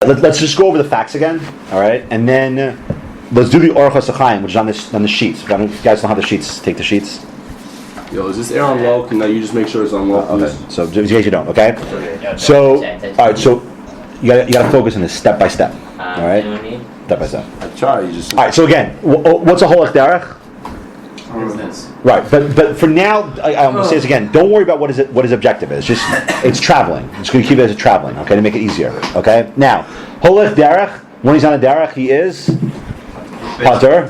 let's just go over the facts again, all right? And then let's do the Orchos Chaim, which is on the sheets. If you guys don't have the sheets, take the sheets. Yo, is this air on low? Can you just make sure it's on low, please? Okay. So, in case you don't, okay? So, all right. So, you got to focus on this step by step. All right. Step by step. I try. You just. All right. So again, what's a Holchei Derach? Right. But for now, I'm going to say this again. Don't worry about what his objective is. Just it's traveling. I'm just going to keep it as traveling. Okay, to make it easier. Okay. Now, Holchei Derach. When he's on a derech, he is Pater.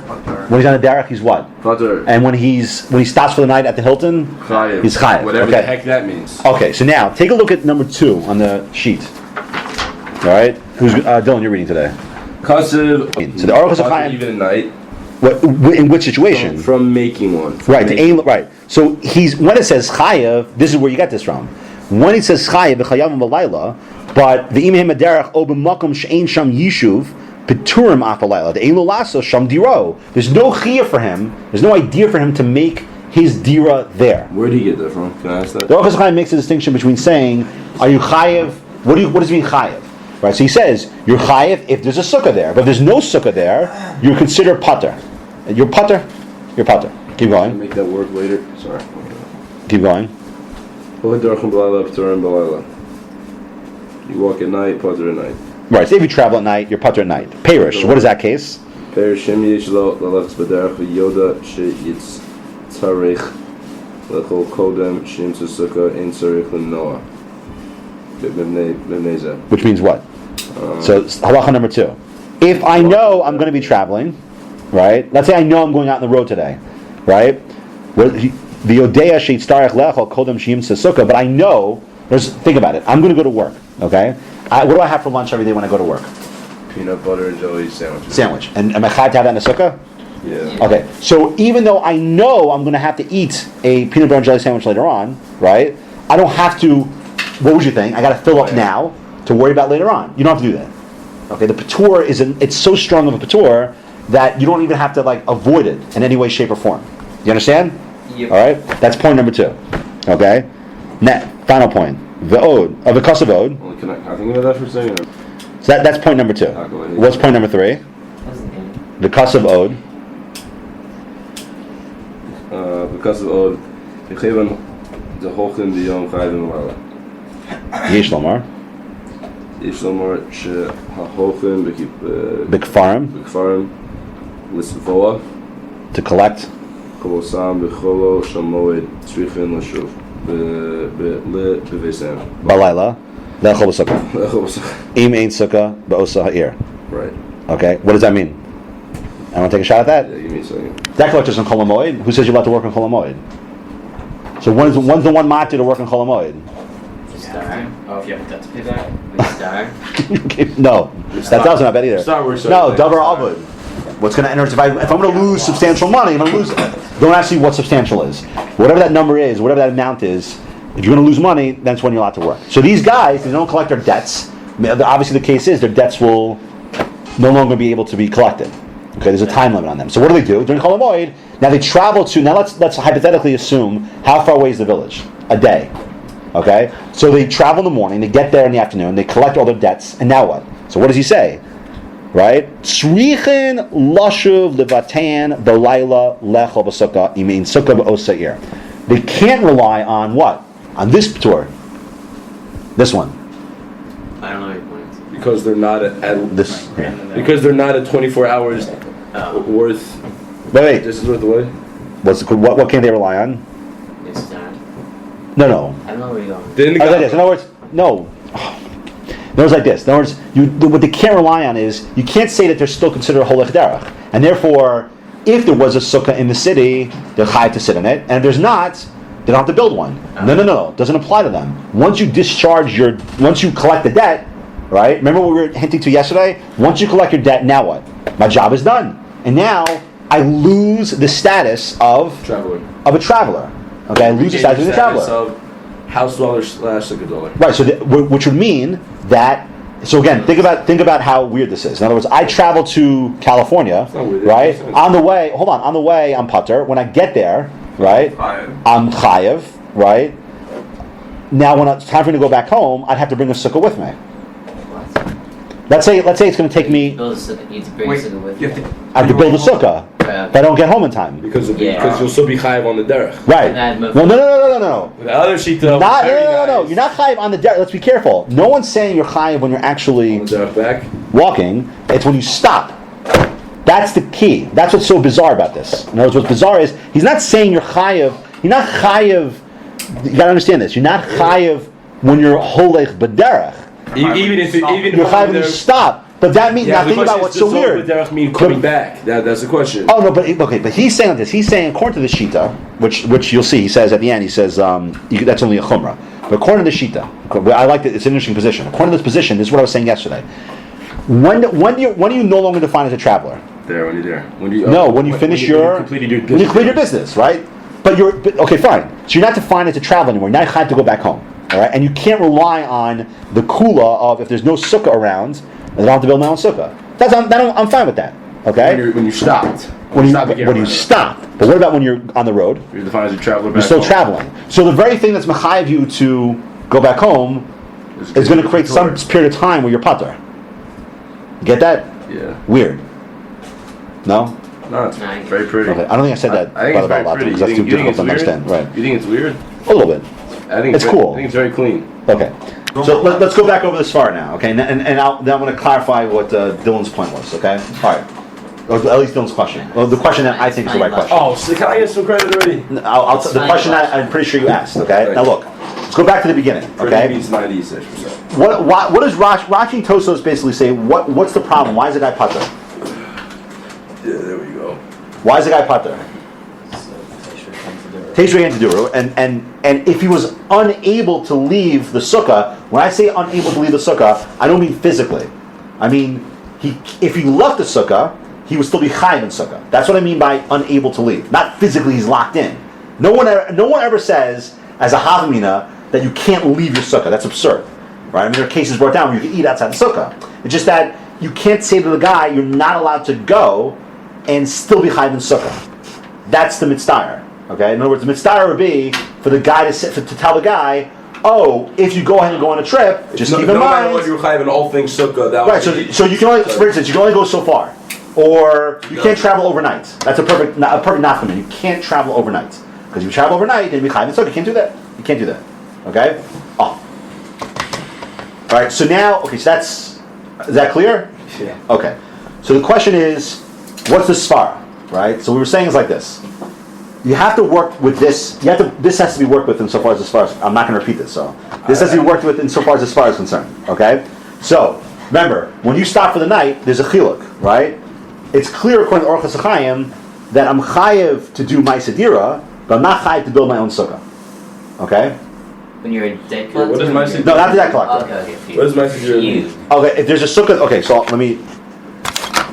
When he's on a derech, he's what? Pater. And when he stops for the night at the Hilton, Chayev. He's Chayev. Whatever the heck that means. Okay, so now take a look at number 2 on the sheet. All right, who's Dylan? You're reading today. Kasev. So the Orchos Chaim. Even at night. In which situation? From making one. Right. So when it says Chayev, this is where you get this from. When it says Chayev b'chayav v'layla, but the imhem derech o b'makom she'ein sham yishuv peturim afalayla the ein lo laso sham diro. There's no chiyah for him. There's no idea for him to make his dira there. Where did he get that from? Can I ask that? The Orchos Chaim makes a distinction between saying, "Are you chayev?" What does it mean chayev? Right. So he says you're chayev if there's a sukkah there, but if there's no sukkah there, you're considered pater. You're pater. You're pater. Keep going. Make that work later. Sorry. Keep going. Holchei Derachim b'layla, peturim b'layla. You walk at night, pater at night. Right. So if you travel at night, you're pater at night. Perish. What is that case? Perish shem yesh lo lalachs b'derech v'yoda she'yitz tzarich lechol kodem shem sukkah ein tzarich l'noah. Which means what? So halacha number 2. If I know I'm going to be traveling, right? Let's say I know I'm going out on the road today, right? The Yodea sheitzarich lechol kodem shem sukkah, but I know. Think about it. I'm going to go to work. Okay. What do I have for lunch every day when I go to work? Peanut butter and jelly sandwich. And am I chayav to have that in a sukkah? Yeah. Okay. So even though I know I'm going to have to eat a peanut butter and jelly sandwich later on, right? I don't have to. What would you think? I got to fill up now to worry about later on. You don't have to do that. Okay. The patur it's so strong of a patur that you don't even have to avoid it in any way, shape, or form. You understand? Yep. All right. That's point number 2. Okay. Final point. The ode of the cost of ode. Can I think about that for a second? So that's point number 2. What's point number 3? The cost of ode. Because of ode, the hochim the yom chayvim l'ala. Yesh lomar. Yesh lomar she hahochim B'kfarim. L'svoa. To collect. Kolosam b'cholo shamoed tzrichin l'shuv. Balayla, lechol b'sukkah. Im ein sukkah ba'osa ha'ir. Right. Okay. What does that mean? I want to take a shot at that. Yeah, give me a second. That collector's on Chol HaMoed. Who says you're allowed to work on Chol HaMoed? So when's the one matter to work on Chol HaMoed? Oh, if you have a debt to pay back, No, that doesn't have that either. No, davar avud. What's going to enter? If I'm going to lose substantial money, I'm going to lose. Don't ask me what substantial is. Whatever that number is, whatever that amount is, if you're going to lose money, that's when you're allowed to work. So these guys, they don't collect their debts. Obviously, the case is their debts will no longer be able to be collected. Okay, there's a time limit on them. So what do? During Chol HaMoed, now they travel to. Now let's hypothetically assume how far away is the village? A day. Okay, so they travel in the morning, they get there in the afternoon, they collect all their debts, and now what? So what does he say? Right? Tzrichin lashuv levatan b'layla lechol b'sukkah imein sukkah b'osair. They can't rely on what? On this tour. This one. I don't know your point. Because they're not at This. Because they're not at 24 hours worth. Wait. This is worth the way. What can they rely on? It's time. No. I don't know where you're going. Didn't Like this. In other words, no. In other words, like this. In other words, what they can't rely on is you can't say that they're still considered a Holchei Derach, and therefore, if there was a sukkah in the city, they're chayav to sit in it, and if there's not, they don't have to build one. No. It doesn't apply to them. Once you collect the debt, right? Remember what we were hinting to yesterday? Once you collect your debt, now what? My job is done, and now I lose the status of a traveler. Okay, I lose the status of a traveler. House dweller / sukkah dweller. Right. So, which would mean that. So again, think about how weird this is. In other words, I travel to California, right? On the way, I'm pater. When I get there, right, I'm chayev, right? Now, when it's time for me to go back home, I'd have to bring a sukkah with me. Let's say it's going to take me. Build a sukkah. You need to bring a sukkah with you. I have to build a sukkah, Right. but I don't get home in time. Because you'll still be chayiv on the derech. Right. No. The other shita. No. You're not chayiv on the derech. Let's be careful. No one's saying you're chayiv when you're actually On the derech back. walking. It's when you stop. That's the key. That's what's so bizarre about this. In other words, what's bizarre is he's not saying you're chayiv. You're not chayiv. You gotta understand this. You're not chayiv when you're holech b'derech. Even if you're chayiv when you stop. But that means now think about what's so weird. Derech mean coming back. That's the question. Oh no, but he's saying this. He's saying according to the shita, which you'll see. He says at the end. He says that's only a chumrah. But according to the shita, I like it. It's an interesting position. According to this position, this is what I was saying yesterday. When do you no longer define as a traveler? When you're there. When you finish when you complete your business, right? But okay, fine. So you're not defined as a traveler anymore. You're not had to go back home, all right? And you can't rely on the kula of if there's no sukkah around, I don't have to build my own sukkah. I'm fine with that. Okay. When you stopped. When you stop. But what about when you're on the road? You're defined as a traveler. You're still traveling. So the very thing that's mechayiv you to go back home is going to create some period of time where you're pater. Get that? Yeah. Weird. No? No, it's very pretty. Okay. I don't think I said that. I think it's very pretty. Because that's too difficult to understand. Right. You think it's weird? A little bit. I think it's cool. I think it's very clean. Okay. So let's go back over this far now, okay? And then I'm going to clarify what Dylan's point was, okay? All right. Or at least Dylan's question. Well, the question that I think is the right question. Oh, so can I get some credit already? The question that I'm pretty sure you asked, okay? Now look, let's go back to the beginning, okay? Means 96%. What does Rashi and Tosos basically say? What's the problem? Why is the guy pater? Yeah, there we go. Why is the guy pater? Teshuvah and Teduru, and if he was unable to leave the sukkah, when I say unable to leave the sukkah, I don't mean physically. I mean if he left the sukkah, he would still be chayiv in sukkah. That's what I mean by unable to leave. Not physically, he's locked in. No one ever says as a havamina that you can't leave your sukkah. That's absurd, right? I mean, there are cases brought down where you can eat outside the sukkah. It's just that you can't say to the guy you're not allowed to go and still be chayiv in sukkah. That's the mitzvah. Okay, in other words, the mitzvah would be for the guy to tell the guy, oh, if you go ahead and go on a trip, just keep in mind. No matter what, you're chayiv in all things sukkah. Right. So you can only, for instance, you can only go so far, or you can't travel overnight. That's a perfect nafkamin. You can't travel overnight because you travel overnight, then you be chayiv in sukkah. You can't do that. You can't do that. Okay. Oh. All right. So now, is that clear? Yeah. Okay. So the question is, what's the svara? Right. So we were saying it's like this. You have to work with this. This has to be worked with insofar as I'm not going to repeat this. So this has to be worked with insofar as is concerned. Okay. So remember, when you stop for the night, there's a chiluk, right? It's clear according to Orchos Chaim that I'm chayev to do my sedira, but I'm not chayev to build my own sukkah. Okay. When you're in debt collector? What is my sedira? No, not the debt collector. Okay. What is my sedira? Okay. If there's a sukkah, okay. So let me.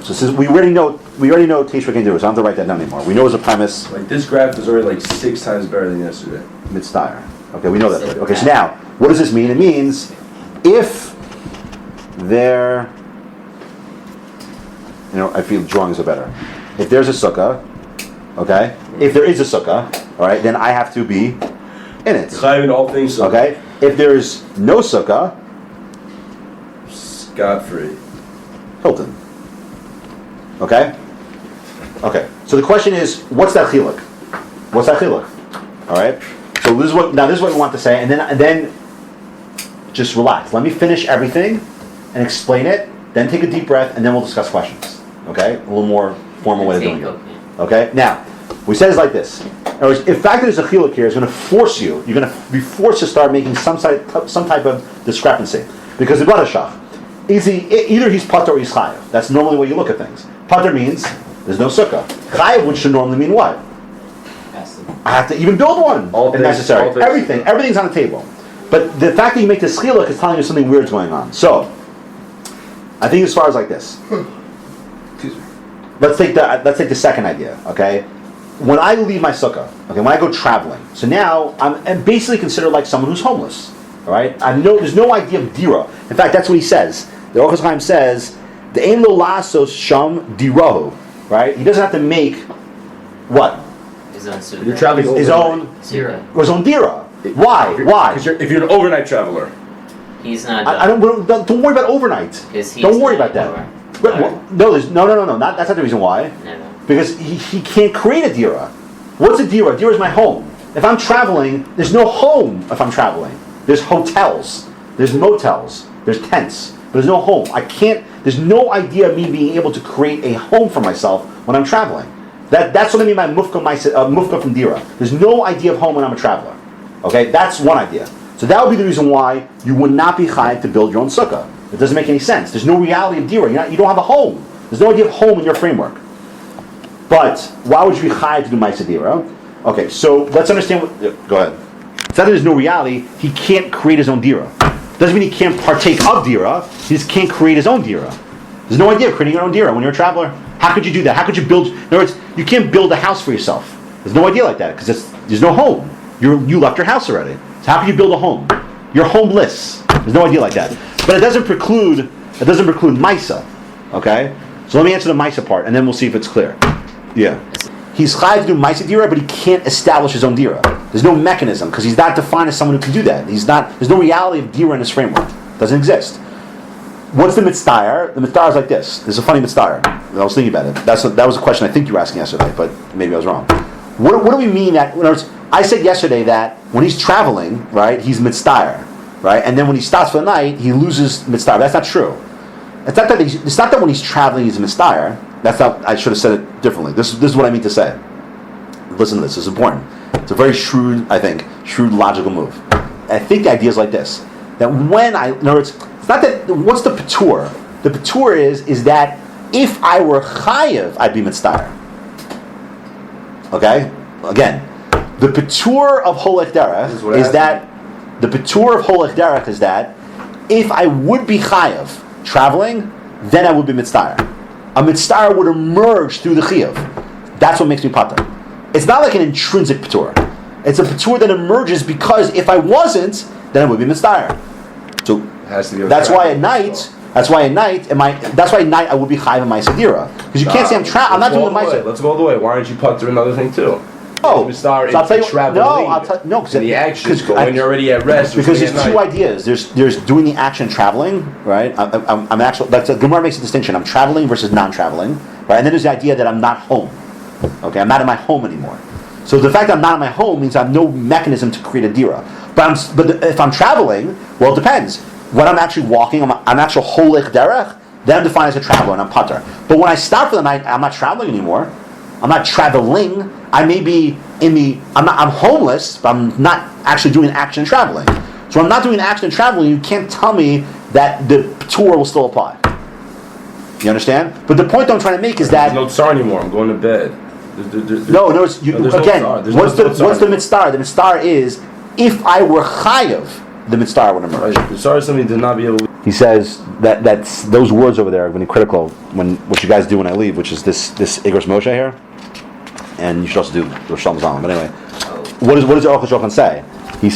So since we already know Teshuvah can do it, so I don't have to write that down anymore. We know as a premise. Like this graph is already 6 times better than yesterday. Mitzvah. Okay, we know that. Already. Okay, so now, what does this mean? It means if there, I feel drawings are better. If there's a sukkah, okay, if there is a sukkah, all right, then I have to be in it. Chayiv in all things sukkah. Okay, if there's no sukkah, scot-free. Hilton. Okay? Okay. So the question is, what's that chiluk? What's that chiluk? All right? So this is what we want to say, and then just relax. Let me finish everything and explain it, then take a deep breath, and then we'll discuss questions. Okay? A little more formal way of doing it. Okay? Now, we said it's like this. In other words, if fact there's a chiluk here, it's going to force you, you're going to be forced to start making some type of discrepancy. Because the Badashach, either he's pater or he's chayav. That's normally the way you look at things. Pater means there's no sukkah. Chayav, which should normally mean what? I have to even build one if necessary. Everything's on the table. But the fact that you make this chiluk is telling you something weird's going on. So, I think as far as like this. Excuse me. Let's take the second idea. Okay, when I leave my sukkah, okay, when I go traveling, so now I'm basically considered like someone who's homeless. All right, there's no idea of dira. In fact, that's what he says. The Orchos Chaim says, "The ein lo lasos sham dirahu." Right? He doesn't have to make what? His own sukkah. You're traveling his own Zero. dira. Why? Why? Because if you're an overnight traveler, He's not. I don't worry about overnight. Don't worry about that. No, that's not the reason why. No. Because he can't create a dira. What's a dira? A dira is my home. If I'm traveling, there's no home if I'm traveling. There's hotels, there's motels, there's tents, but there's no home. There's no idea of me being able to create a home for myself when I'm traveling. That's what I mean by mufka from dira. There's no idea of home when I'm a traveler. Okay, that's one idea. So that would be the reason why you would not be chayav to build your own sukkah. It doesn't make any sense. There's no reality of dira. You don't have a home. There's no idea of home in your framework. But why would you be chayav to do ma'aseh dira? Okay, so let's understand go ahead. It's not that there's no reality, he can't create his own dira. Doesn't mean he can't partake of dira, he just can't create his own dira. There's no idea of creating your own dira when you're a traveler. How could you do that? How could you build, in other words, you can't build a house for yourself. There's no idea like that, because there's no home. You left your house already. So how can you build a home? You're homeless. There's no idea like that. But it doesn't preclude Maisa. Okay? So let me answer the Maisa part, and then we'll see if it's clear. Yeah. He's chayav to do ma'aseh dira, but he can't establish his own dira. There's no mechanism because he's not defined as someone who can do that. There's no reality of dira in his framework. It doesn't exist. What's the mitzvah? The mitzvah is like this. There's a funny mitzvah. I was thinking about it. That was a question I think you were asking yesterday, but maybe I was wrong. What do we mean that? In other words, I said yesterday that when he's traveling, right, he's mitzvah, right, and then when he stops for the night, he loses mitzvah. That's not true. It's not that when he's traveling he's a mitzvah. That's not. I should have said it differently. This is what I mean to say. Listen to this. It's important. It's a very shrewd logical move. I think the idea is like this: that in other words, it's not that. What's the patur? The patur is that if I were chayiv, I'd be mitzvah. Okay. Again, the patur of Holchei Derachim is that the patur of Holchei Derachim is that if I would be chayiv traveling, then I would be mitzvah. A mitzvah would emerge through the chiyuv. That's what makes me patur. It's not like an intrinsic patur. It's a patur that emerges because if I wasn't, then I would be mitzvah. So that's why at night I would be chayiv in ma'aseh dira because you can't say I'm not doing the ma'aseh. Let's go all the way. Why aren't you patur another thing too? Oh, so I'll tell you. No, because when you're already at rest. Because there's two ideas. There's doing the action and traveling, right? I'm actually. That's Gemara makes a distinction. I'm traveling versus non-traveling, right? And then there's the idea that I'm not home. Okay, I'm not in my home anymore. So the fact that I'm not in my home means I have no mechanism to create a dira. But if I'm traveling, well, it depends. When I'm actually walking, I'm actual Holchei Derachim. Then I'm defined as a traveler and I'm patur. But when I stop for the night, I'm not traveling anymore. I'm not traveling. I may be I'm homeless, but I'm not actually doing action and traveling. So when I'm not doing action and traveling, you can't tell me that the tour will still apply. You understand? But the point I'm trying to make is that there's no tsar anymore. I'm going to bed. What's the mitzvah? The mitzvah is if I were chayav, the mitzvah would emerge. The tsar is something to not be able to. He says that's those words over there are going to be critical when what you guys do when I leave, which is this Igros Moshe here. And you should also do Rosh Hashanah. But anyway, what does the Aruch HaShulchan say? He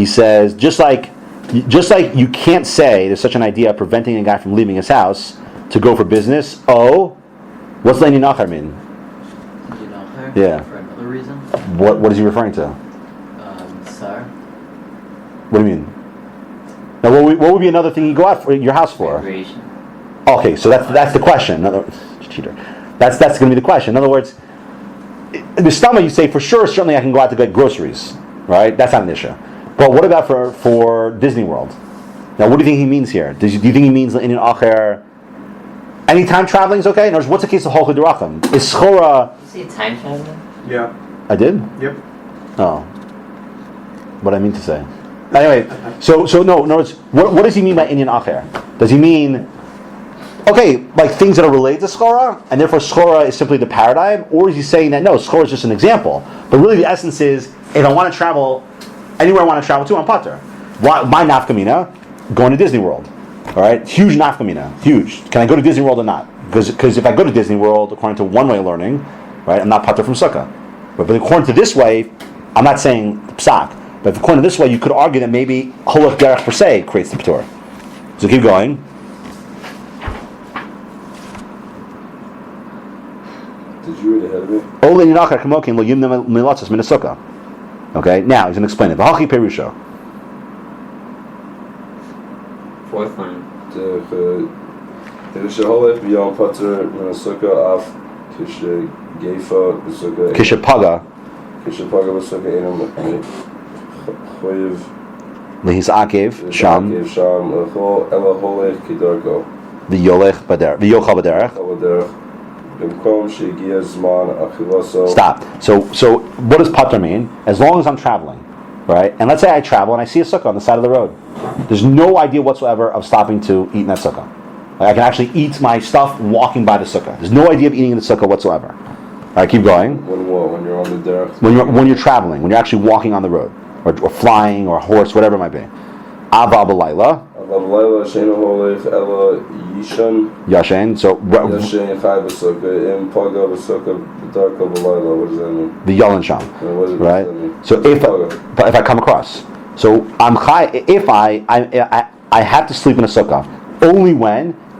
says just like you can't say there's such an idea of preventing a guy from leaving his house to go for business. Oh, what's Leini Nachar mean? Yeah. For another reason. What is he referring to? Sar. What do you mean? Now, what would be another thing you go out for your house for? Recreation. Okay, so that's the question. Cheater. That's going to be the question. In other words. The stomach, you say for sure. Certainly, I can go out to get groceries, right? That's not an issue. But what about for Disney World? Now, what do you think he means here? Do you think he means in an acher? Anytime traveling is okay. In other words, what's the case of Holchei Derachim? Is schora? You say time traveling? Yeah. I did. Yep. Oh, what I mean to say. Anyway, so no. In other words, what does he mean by Inyan acher? Does he mean? Okay, like things that are related to schora, and therefore schora is simply the paradigm, or is he saying that no, schora is just an example? But really the essence is, if I want to travel, anywhere I want to travel to, I'm patur. My nafkamina, going to Disney World. Alright? Huge nafkamina. Huge. Can I go to Disney World or not? Because if I go to Disney World, according to one-way learning, right, I'm not patur from Succah. But according to this way, I'm not saying psak, but according to this way, you could argue that maybe Holchei Derachim per se creates the patur. So keep going. Did you read ahead of me? Okay, now he's going to explain it. fourth line. Sheholech b'yom pater min Sukkah af kishgeifa b'Sukkah. Kishapaga. Kishapaga b'Sukkah enam choyev. Lehis akev sham. Akev sham echol ela holech kidarko. V'yolech bader. V'yochal baderech. Baderech. B'mkom shegiya zman achilaso. Stop. So what does pater mean? As long as I'm traveling, right? And let's say I travel and I see a sukkah on the side of the road. There's no idea whatsoever of stopping to eat in that sukkah. Like I can actually eat my stuff walking by the sukkah. There's no idea of eating in the sukkah whatsoever. All right, keep going. When what? When you're on the derech? When you're traveling, when you're actually walking on the road, or flying, or a horse, whatever it might be. Ava b'layla. Ava b'layla sheinu holech ela yishan. Yashen. So Yashen chai b'sukkah im paga b'sukkah b'darka b'layla. What does that mean? The yalan sham. What does Right. that mean? So if I come across, so I'm chai. If I have to sleep in a sukkah only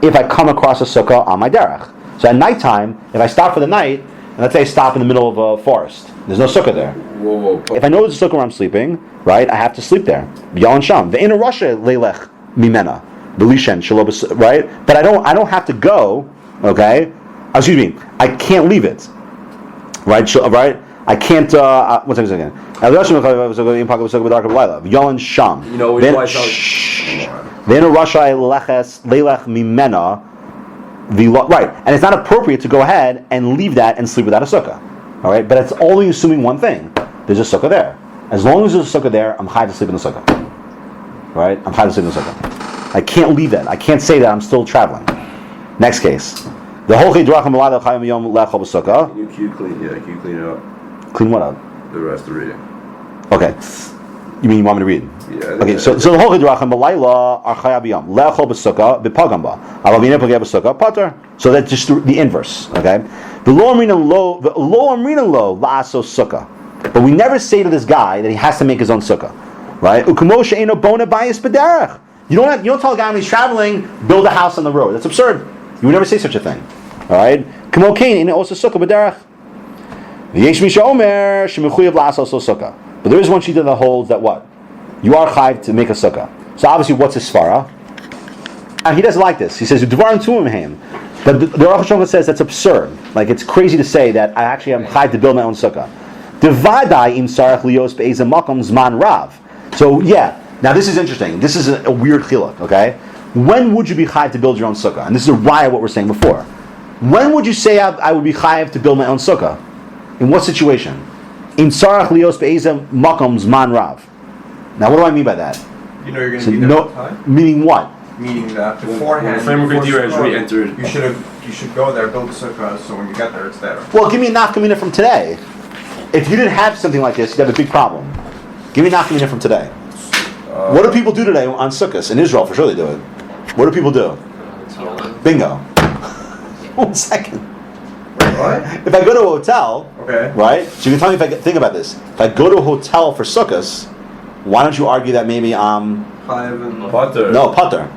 if I come across a sukkah on my derech. So at nighttime, if I stop for the night, and let's say I stop in the middle of a forest, there's no sukkah there. Whoa. If I know there's a sukkah where I'm sleeping, right, I have to sleep there. Yalan sham. Ve'ena rasha leilech mimena b'lishen shalobas. Right, but I don't have to go. Okay, excuse me. I can't leave it. Right, right. I can't. One second again. Yalan sham. You know why it's Ve'ena rasha leilech mimena. Right, and it's not appropriate to go ahead and leave that and sleep without a sukkah. All right, but it's only assuming one thing: there's a sukkah there. As long as there's a sukkah there, I'm chai to sleep in the sukkah. Right, I'm chai to sleep in the sukkah. I can't leave that. I can't say that I'm still traveling. Next case: the Holchei Derachim b'layla chayim yom lechol b'sukkah. Can you clean it up? Clean what up? The rest of the reading. Okay. You mean you want me to read? Yeah. Okay, so the Holchei Derachim b'layla are chayav b'yom lechol b'sukkah b'pagam ba. Alavina pagam b'sukkah pater. So that's just the inverse. Okay. The lo amrina lo la'aso sukkah. But we never say to this guy that he has to make his own sukkah, right? Ukumo she'eno bona bayis b'derech. You don't tell a guy when he's traveling, build a house on the road. That's absurd. You would never say such a thing. All right. Kumo kain ina also sukkah b'derech. V'yesh misha omer shemechuyev la'aso sukkah. But there is one shita that holds that what? You are chayv to make a sukkah. So obviously, what's his svara? And he doesn't like this. He says, "Dvarim tuim heim." But the Aruch HaShulchan says that's absurd. Like it's crazy to say that I actually am chayv to build my own sukkah. Devadai im sarach lios be'ezem makom zman rav. So yeah, now this is interesting. This is a weird chiluk. Okay, when would you be chayv to build your own sukkah? And this is a raya of what we're saying before. When would you say I would be chayv to build my own sukkah? In what situation? In sarach lios be'ezem makom zman rav. Now, what do I mean by that? You know you're going to be there all the time? Meaning what? Meaning that beforehand, you should go there, build the sukkah, so when you get there, it's there. Well, give me a nafkamina from today. If you didn't have something like this, you'd have a big problem. Give me a nafkamina from today. What do people do today on sukkahs? In Israel, for sure they do it. What do people do? Bingo. 1 second. What? If I go to a hotel, okay, right? So you can tell me think about this. If I go to a hotel for sukkahs, why don't you argue that maybe I'm Putter? No, putter.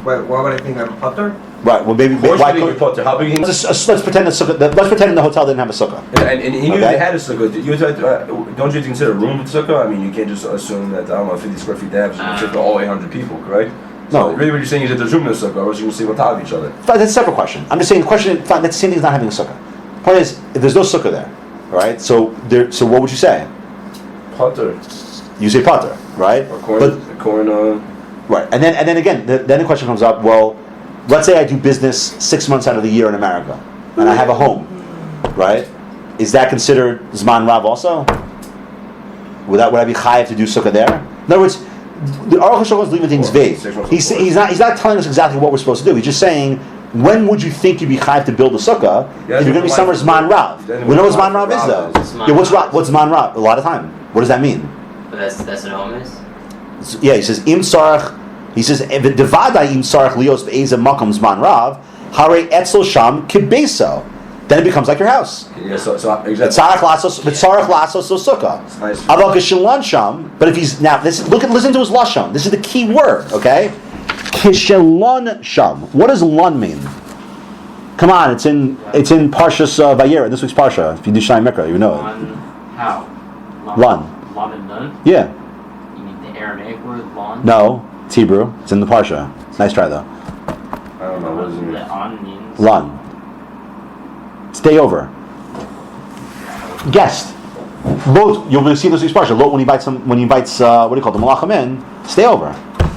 Wait, why would I think I'm a putter? Right. Well, maybe why couldn't Putter? How big? let's pretend the hotel didn't have a sukkah. And he knew they had a sukkah. Don't you consider a room with sukkah? I mean, you can't just assume that 50 square feet they have is for all 800 people, correct? No. So really, what you're saying is that there's room in the sukkah, or else you can sleep on top of each other. That's a separate question. I'm just saying the question. That's the same thing as not having a sukkah. The point is, if there's no sukkah there, all right? So what would you say? Putter. You say putter, right? Or corn. Right, and then again, then the question comes up. Well, let's say I do business 6 months out of the year in America, and I have a home, right? Is that considered zman rav also? Would I be chayav to do sukkah there? In other words, the Aruch HaShulchan is leaving things vague. He's not telling us exactly what we're supposed to do. He's just saying, when would you think you'd be chayav to build a sukkah if you're going to be somewhere zman rav? We know what zman rav is though. Yeah, what's zman rav? A lot of time. What does that mean? That's an omis? Yeah, he says im sarach. He says devadai im sarach lios be'ezem makom zman rav hare etzel sham kibeso. Then it becomes like your house. Yeah, so exactly. Tzarach lasos sukkah. Aval kishelan sham. But if he's now listen to his lashon. This is the key word. Okay, kishelan sham. What does lun mean? Come on, it's in Parshas Vayera, this week's Parsha. If you do Shnai Mikra, you know it. How? Lun. Lun and nun? Yeah. You mean the Aramaic word lun? No, it's Hebrew. It's in the Parsha. It's Nice try though. I don't know, what does it mean? On means. Lun. Stay over. Guest. Both, you'll see this expression. Lot when he invites what do you call it, the malachim in, stay over.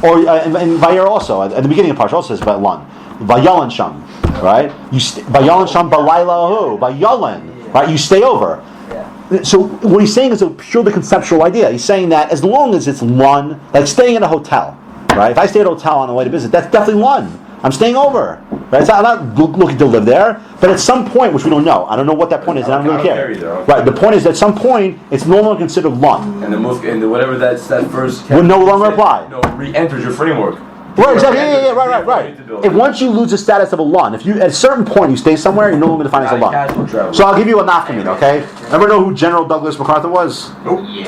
Or in Vayir also, at the beginning of Parsha also says about Lun. Vayalan Sham, right? Vayalan Sham Balayla Hu, Vayalan, right? You stay over. So what he's saying is a purely conceptual idea. He's saying that as long as it's Lun, like staying in a hotel, right? If I stay at a hotel on the way to business, that's definitely Lun. I'm staying over. Right? I'm not looking to live there, but at some point, which we don't know, I don't know what that point is, and I don't really care. Right? The point is, at some point, it's no longer considered Lun. And the whatever that first will no longer apply. No, re-enters your framework. Right, exactly. Yeah, right. If once you lose the status of a Lun, if you at a certain point you stay somewhere, you're no longer defined as a Lun. So I'll give you a nafkamina, okay? Ever know who General Douglas MacArthur was? Nope. Yeah.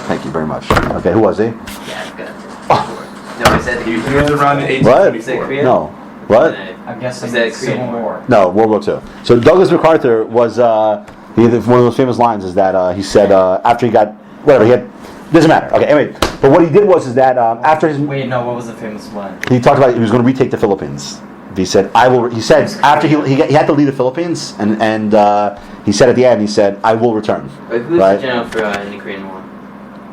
Thank you very much. Okay, who was he? Yeah, I've got it. No, I said He was around in What? 1824. No. What? I'm guessing Is that it's Civil Korean War. No, World War II. So Douglas MacArthur was one of those famous lines is that he said after he got whatever he had doesn't matter. Okay, anyway, but what he did was that after his Wait, no, what was the famous line? he talked about he was going to retake the Philippines. He said I will. He said after he had to leave the Philippines and he said at the end he said I will return. Who's Right. the general for in the Korean War?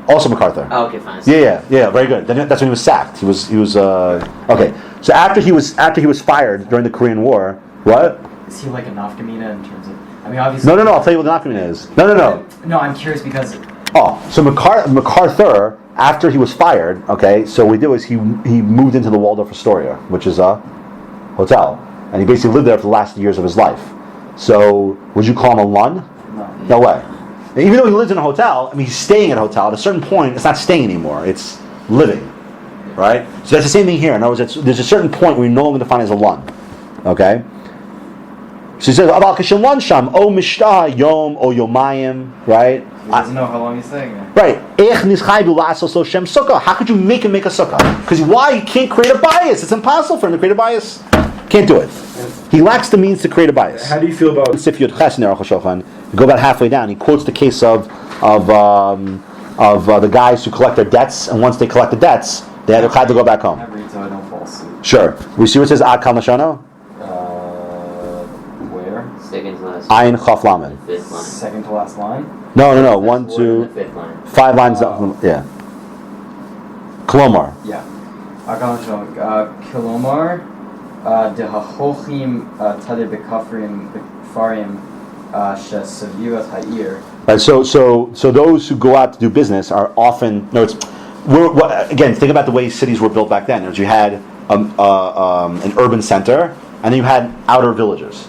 Also MacArthur. Oh, okay, fine. Yeah, very good. That's when he was sacked. He was okay. So after he was fired during the Korean War, what? Is he like a nafkamina in terms of? I mean, obviously. No. I'll tell you what the document is. No. No, I'm curious because. Oh, so MacArthur, after he was fired, okay. So what he did was he moved into the Waldorf Astoria, which is a hotel, and he basically lived there for the last years of his life. So would you call him a Lun? No. No way. And even though he lives in a hotel, I mean, he's staying at a hotel. At a certain point, it's not staying anymore; it's living, right? So that's the same thing here. In other words, there's a certain point where you're no longer defined as a Lun, okay? So he says, "Aval kashalon sham o mishtah yom o yomayim," right? He doesn't know how long he's staying there. Right. Ech nischayvu la'asos lo shem sukkah. How could you make him make a sukkah? Because why? He can't create a bias. It's impossible for him to create a bias. Can't do it. He lacks the means to create a bias. How do you feel about Sif Yud Ches in Aruch HaShulchan, you go about halfway down. He quotes the case of the guys who collect their debts, and once they collect the debts, they had to go back home. I read so I don't fall asleep. Sure. We see what it says Ad Kal Nashono? Where? Second to last. Ayin Chaf Lamed. Fifth line. Second to last line. No. That's 1, word in 2, the fifth line. 5 lines up. Yeah. Kolomar. Yeah. Kilomar. Dehachochim tadir bekafrim befarim shesavirat ha'ir. Right, so those who go out to do business are often again, think about the way cities were built back then. You had an urban center, and then you had outer villages.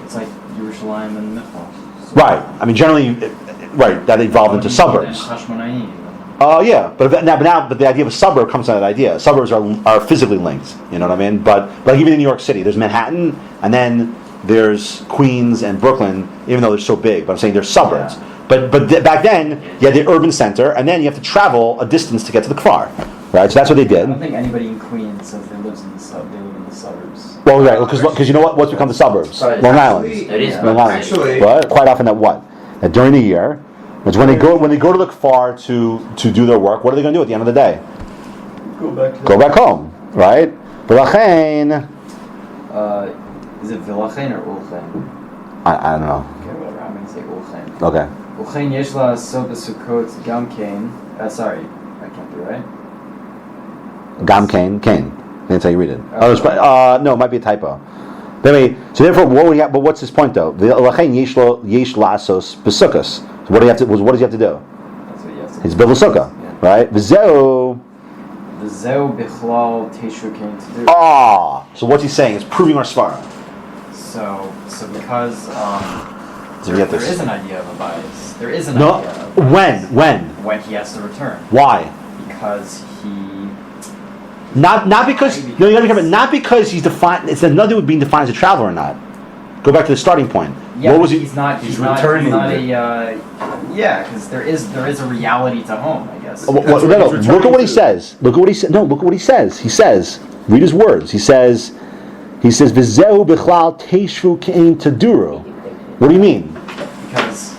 It's like Yerushalayim and Michal. Right. I mean, generally, right. That evolved into suburbs. Hashmonaim. Yeah, but the idea of a suburb comes from that idea. Suburbs are physically linked. You know what I mean? But even in New York City, there's Manhattan, and then there's Queens and Brooklyn. Even though they're so big, but I'm saying there's suburbs. Yeah. But back then, you had the urban center, and then you have to travel a distance to get to the kfar. Right. So that's what they I did. don't think anybody in Queens says they live in the suburbs. Well, right, because you know what's become the suburbs? Right. Long Island. Actually- It is. Long Island. Actually- What? Quite often that during the year, it's when they go to the kfar to do their work. What are they going to do at the end of the day? Go back home, right? V'lachein, Is it Vilachen or Ulchen? I don't know. Okay, whatever. I'm gonna say Ulchen. Okay. Ulchen yeshla so besukot gamkein. Sorry, I can't do right. Gam Kane. That's how you read it. Okay. No, it might be a typo. Anyway, so therefore, but what's his point though? V'lachein yesh lasos besukos. So what does he have to do? That's what you have to He's built a sukkah, Yeah. right? V'zeu. V'zeu bichlal teishu kein to do. So what's he saying? It's proving our svara. So because So we get there this. is an idea of a bias. There is an No, idea of a bias when? he has to return Why? because he. Not because no, you gotta be careful. Not because he's defined. It's another would being defined as a traveler or not. Go back to the starting point. Yeah, what was he? He's not returning. He's not a. Yeah, because there is a reality to home, I guess. Look at what he says. Look at what he said. No, look at what he says. He says, read his words. He says, "V'zehu bichlal teishvu kein taduru." What do you mean? Because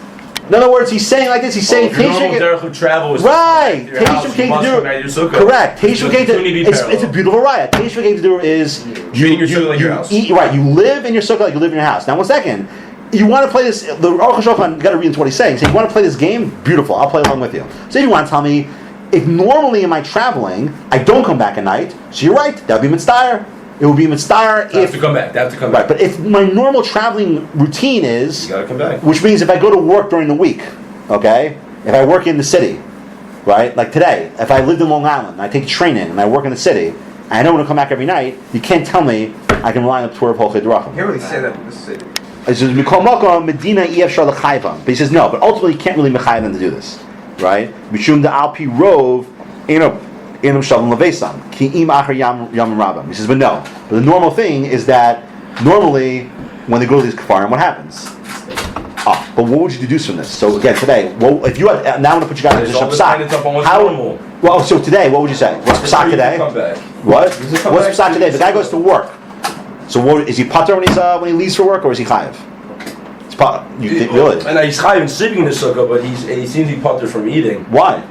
In other words, he's saying like this. He's saying Your normal derech of travel is right. to your house, you Teishim must came come back to your sukkah. correct. Teishim came to it's a parallel. beautiful raya. Teishim came to do is Treating your sukkah like your house. eat, right. You live in your sukkah like you live in your house. Now, one second. You want to play this? The Aruch HaShulchan, you got to read into what he's saying. So you want to play this game? Beautiful. I'll play along with you. So if you want to tell me, if normally in my traveling I don't come back at night, so you're right. That would be mitzvah. It would be mitzvah if They have to come back. They have to come right. back. But if my normal traveling routine is, You gotta come back. which means if I go to work during the week, okay, if I work in the city, right, like today, if I lived in Long Island, and I take a train in and I work in the city, and I don't want to come back every night, you can't tell me I can rely on the tour of Holchei Derachim. You can't really say that in this city. It says Mikol Makom Medina EF But he says no, but ultimately you can't really mechayev them to do this, right? Mishum da Alpi Rov, Enum Shalom Levesam Ki Im Achar Yam Rabam. He says, but no. But the normal thing is that normally when they go to these kafarim, what happens? But what would you deduce from this? So again, today, well, if you have, now I'm going to put you guys in a position of psak. How? Well, so today, what would you say? What's psak today? What? What's psak today? The guy goes to work. So what, is he pater when he leaves for work, or is he chayiv? It's pater. You think really? And he's chayiv and sleeping in the sukkah, but he seems to be pater from eating. Why?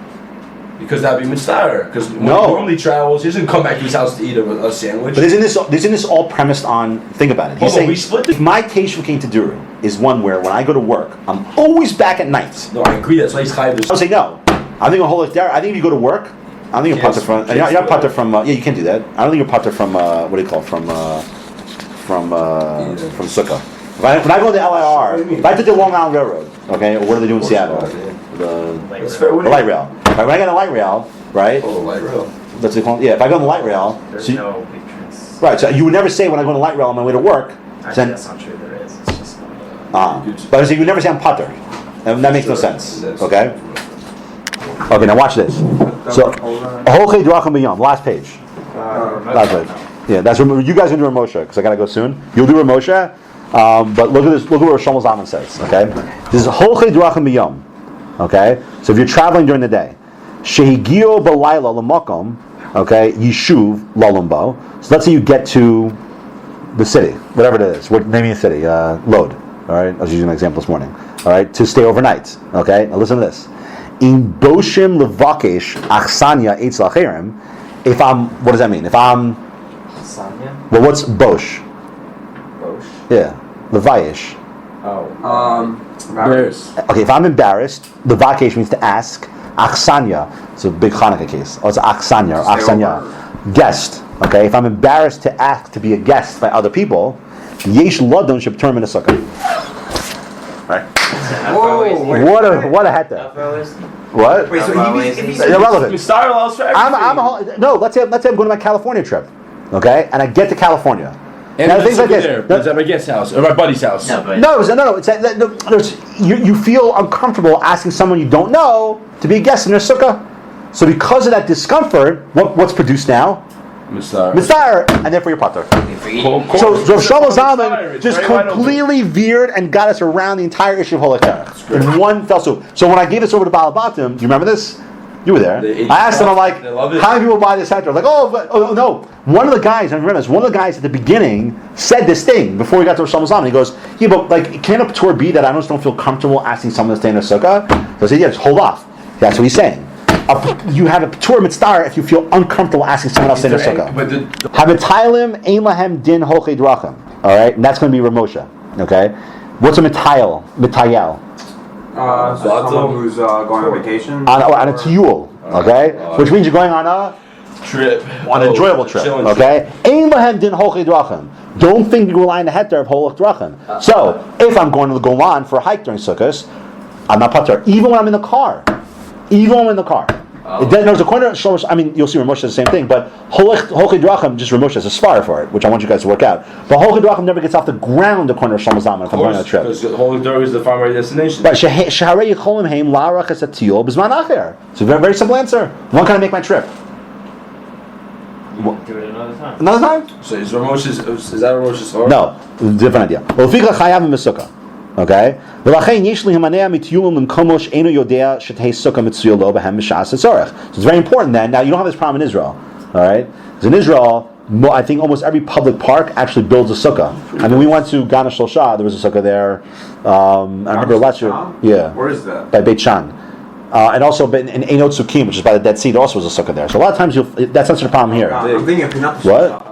Because that'd be mitzvah. Because when No. he normally travels, he doesn't come back to his house to eat a sandwich. But isn't this all premised on? Think about it. He's saying we split if my teishim came to duru is one where when I go to work, I'm always back at night. No, I agree. That's why he's chayiv. I would say no. I think a whole I think if you go to work, I don't think you're pater from. You're not pater from. Yeah, you can do that. I don't think you're pater from. What do you call it? From Sukkah. When I go to the LIR, if I took the Long Island Railroad, okay, or what do they do in Seattle? The light rail. Right, when I get on the light rail, right? Oh, the light rail. That's what they call it. Yeah, if I go on the light rail, There's no patrons. right. So you would never say when I go on the light rail on my way to work. Actually, Then, that's not true. There is. It's just not. but I say you would never say I'm pater, and that makes no sense. Okay. Okay, now watch this. So, Holchei Derachim b'yom, last page. Last page. Yeah, that's you guys are doing Moshe because I gotta go soon. You'll do Moshe, but look at this. Look at what Shlomo Zalman says. Okay, this is Holchei Derachim b'yom. Okay, so if you're traveling during the day, Shehigio b'layla l'makom. Okay, Yishuv lalumbo. So let's say you get to the city, whatever it is. What naming a city? Lod. All right, I was using an example this morning. All right, to stay overnight. Okay, now listen to this. In boshim levakesh achsanya eitz lacherim. If I'm, what does that mean? If I'm Sanya? well, what's Bosh? Bosh? Yeah, Levayish. Oh. Embarrassed. Okay, if I'm embarrassed, Levakesh means to ask. Aksanya, it's a big Hanukkah case. Oh, it's Aksanya or Aksanya. Guest. Okay, if I'm embarrassed to ask to be a guest by other people, Yesh Lodon should turn in a sukkah. Right? What a heta. What? Wait, so if he's Irrelevant. Star allows for everything. No. Let's say I'm going to my California trip. Okay, and I get to California. And now, things like this. There. It's at my guest's house or my buddy's house. No, but No. You feel uncomfortable asking someone you don't know to be a guest in their sukkah. So because of that discomfort, what's produced now? Mitzvah, and therefore you're pater. So Shlomo Zalman just completely veered and got us around the entire issue of Holchei Derachim in one fell swoop. So when I gave this over to Baal Batim, do you remember this? You were there. I asked them, I'm like, how many people buy this center? Like, oh no. One of the guys, I remember this, one of the guys at the beginning said this thing before he got to Shlomo Zalman. He goes, yeah, but like, can a tour be that I just don't feel comfortable asking someone to stay in a sukkah? So I said, yeah, just hold off. That's what he's saying. You have a tour mitzvah if you feel uncomfortable asking someone else to stay in a sukkah. Habitailim ein lahem din Holchei Derachim. All right, and that's going to be Ramosha. Okay, what's a mitayel? Mitayel. Someone who's going on vacation. On a tiyul. Okay, which means you're going on a trip, on an enjoyable trip. Okay, ein lahem din Holchei Derachim. Don't think you rely on the heter of Holchei Derachim. So if I'm going to the Golan for a hike during Sukkot, I'm not pater. Even when I'm in the car. Even when I'm in the car. There's a corner. I mean, you'll see Ramosha does the same thing, but Holchei Derachim, just Ramosha has a svara for it, which I want you guys to work out. But Holchei Derachim never gets off the ground. The corner of Shlomo Zalman if I'm going on a trip. Because Holchei Derachim is the primary destination. Right. Sheharei yicholim heim la'arachas atiyul b'zman acher. It's a very, very simple answer. When can I make my trip? Do it another time. Another time? So is that Ramosha's svara? No, different idea. Ulfika chayav m'sukkah. Okay. So it's very important then. Now you don't have this problem in Israel. All right. Because in Israel, I think almost every public park actually builds a sukkah. I mean, we went to Gana Shlosha. There was a sukkah there. I remember last year. Yeah. Where is that? By Beit Shan. And also in Einot Sukim, which is by the Dead Sea, there also was a sukkah there. So a lot of times that's not the problem here. I'm thinking of Pinat. What?